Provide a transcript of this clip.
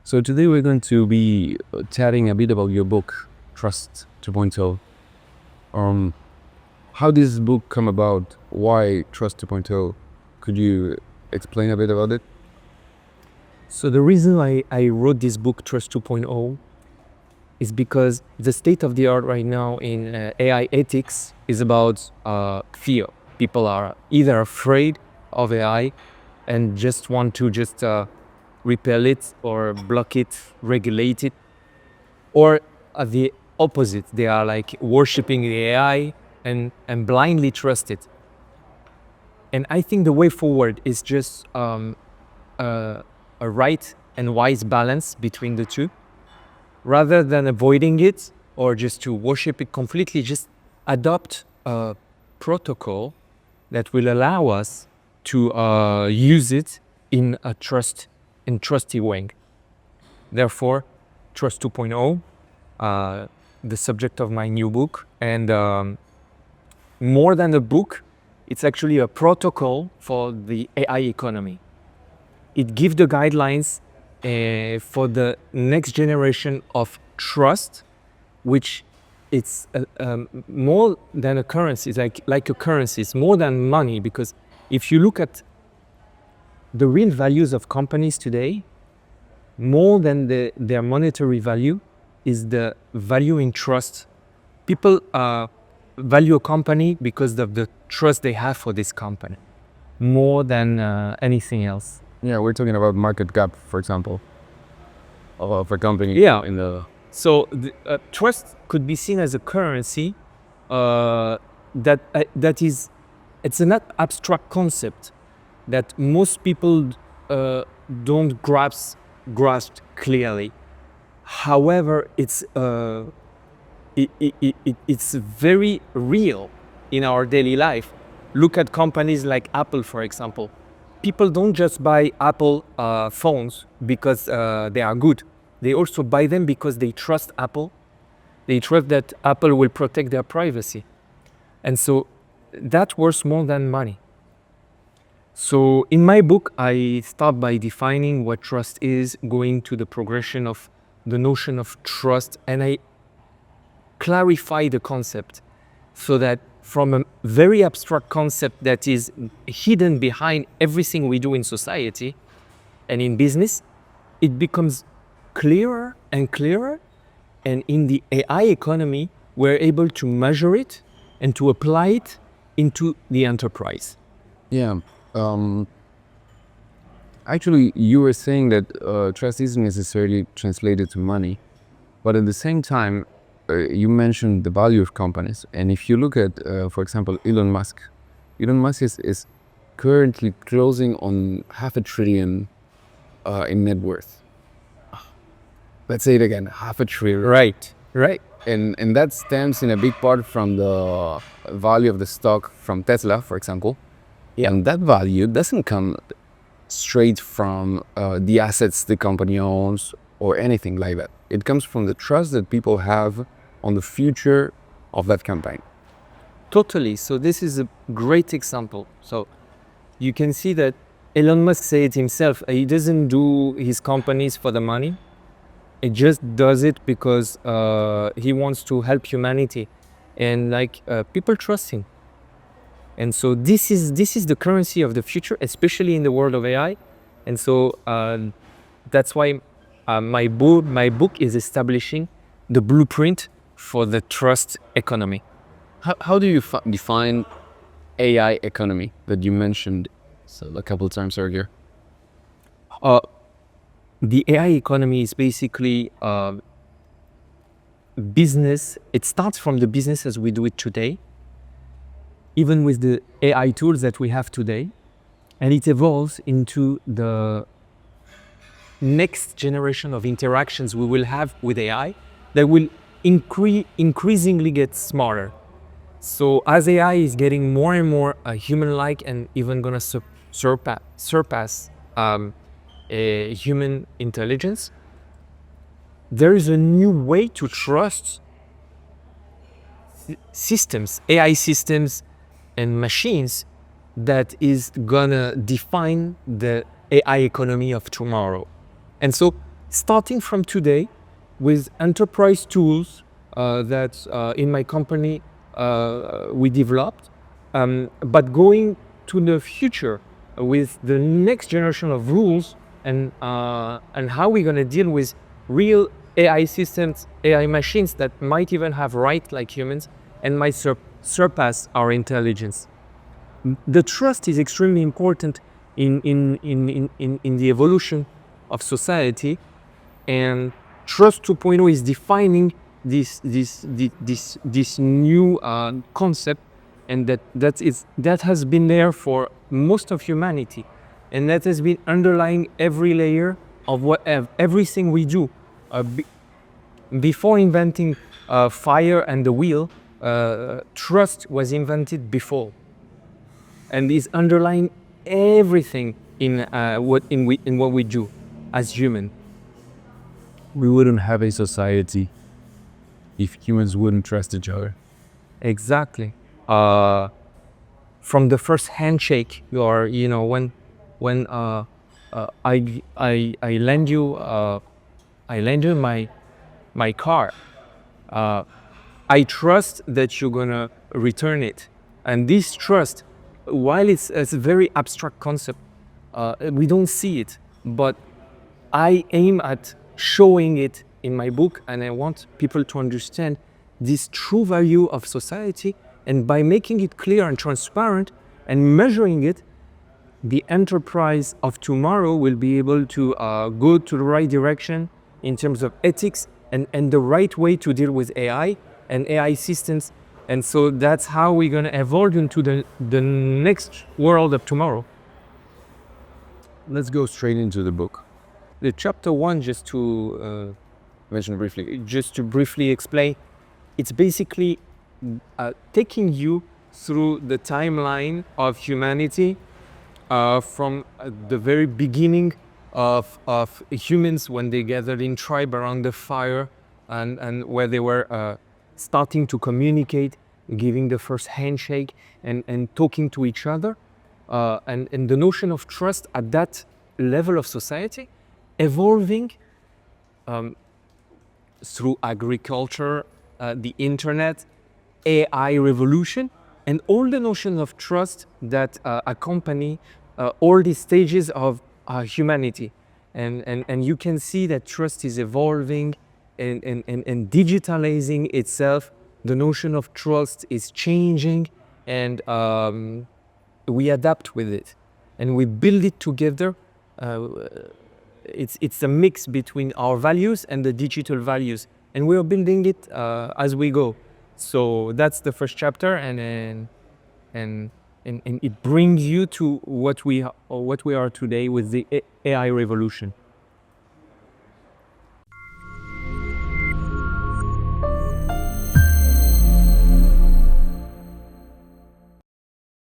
So today we're going to be chatting a bit about your book, Trust 2.0. How did this book come about? Why Trust 2.0? Could you explain a bit about it? So the reason I wrote this book, Trust 2.0, is because the state of the art right now in AI ethics is about fear. People are either afraid of AI and just want to repel it or block it, regulate it, or the opposite. They are like worshiping the AI and blindly trust it. And I think the way forward is just a right and wise balance between the two, rather than avoiding it or just to worship it completely. Just adopt a protocol that will allow us to use it in a trusty way. Therefore, Trust 2.0, the subject of my new book, and more than a book, it's actually a protocol for the AI economy. It gives the guidelines for the next generation of trust, which it's more than a currency. It's like a currency. It's more than money, because if you look at the real values of companies today, more than their monetary value is the value in trust. People value a company because of the trust they have for this company, more than anything else. Yeah, we're talking about market cap, for example, of a company. Yeah. In the So trust could be seen as a currency that is, it's an abstract concept that most people don't grasp clearly. However, it's very real in our daily life. Look at companies like Apple, for example. People don't just buy Apple phones because they are good. They also buy them because they trust Apple. They trust that Apple will protect their privacy. And so that's worth more than money. So in my book, I start by defining what trust is, going to the progression of the notion of trust, and I clarify the concept so that from a very abstract concept that is hidden behind everything we do in society and in business, it becomes clearer and clearer. And in the AI economy, we're able to measure it and to apply it into the enterprise. yeah, actually, you were saying that trust isn't necessarily translated to money, but at the same time, you mentioned the value of companies. And if you look at, for example, Elon Musk is currently closing on $500 billion in net worth. Let's say it again, $500 billion. Right. And that stems in a big part from the value of the stock from Tesla, for example. Yeah. And that value doesn't come straight from the assets the company owns or anything like that. It comes from the trust that people have on the future of that campaign. Totally. So this is a great example. So you can see that Elon Musk said it himself. He doesn't do his companies for the money. He just does it because he wants to help humanity, and people trust him. And so this is the currency of the future, especially in the world of AI. And so that's why my book is establishing the blueprint for the trust economy. How do you define AI economy that you mentioned a couple of times earlier? The AI economy is basically business. It starts from the business as we do it today, even with the AI tools that we have today, and it evolves into the next generation of interactions we will have with AI that will increasingly get smarter. So as AI is getting more and more human-like and even gonna surpass a human intelligence, there is a new way to trust systems, AI systems and machines, that is gonna define the AI economy of tomorrow. And so starting from today with enterprise tools that in my company we developed, but going to the future with the next generation of rules and how we're going to deal with real AI systems, AI machines that might even have rights like humans and might surpass our intelligence. The trust is extremely important in the evolution of society, and Trust 2.0 is defining this new concept, and that has been there for most of humanity, and that has been underlying every layer of everything we do. Before inventing fire and the wheel, trust was invented before, and is underlying everything in what we do as human. We wouldn't have a society if humans wouldn't trust each other. Exactly. From the first handshake, or when I lend you my car, I trust that you're gonna return it, and this trust, while it's a very abstract concept, we don't see it, but I aim at showing it in my book, and I want people to understand this true value of society. And by making it clear and transparent and measuring it, the enterprise of tomorrow will be able to go to the right direction in terms of ethics and the right way to deal with AI and AI systems. And so that's how we're going to evolve into the next world of tomorrow. Let's go straight into the book. The chapter 1, just to Mention briefly. just to briefly explain, it's basically taking you through the timeline of humanity from the very beginning of humans, when they gathered in tribe around the fire, and where they were starting to communicate, giving the first handshake and talking to each other, and the notion of trust at that level of society, evolving through agriculture, the internet, AI revolution, and all the notions of trust that accompany all these stages of humanity. And you can see that trust is evolving and digitalizing itself. The notion of trust is changing, and we adapt with it, and we build it together. It's a mix between our values and the digital values, and we are building it as we go. So that's the first chapter, and it brings you to what we are today with the AI revolution.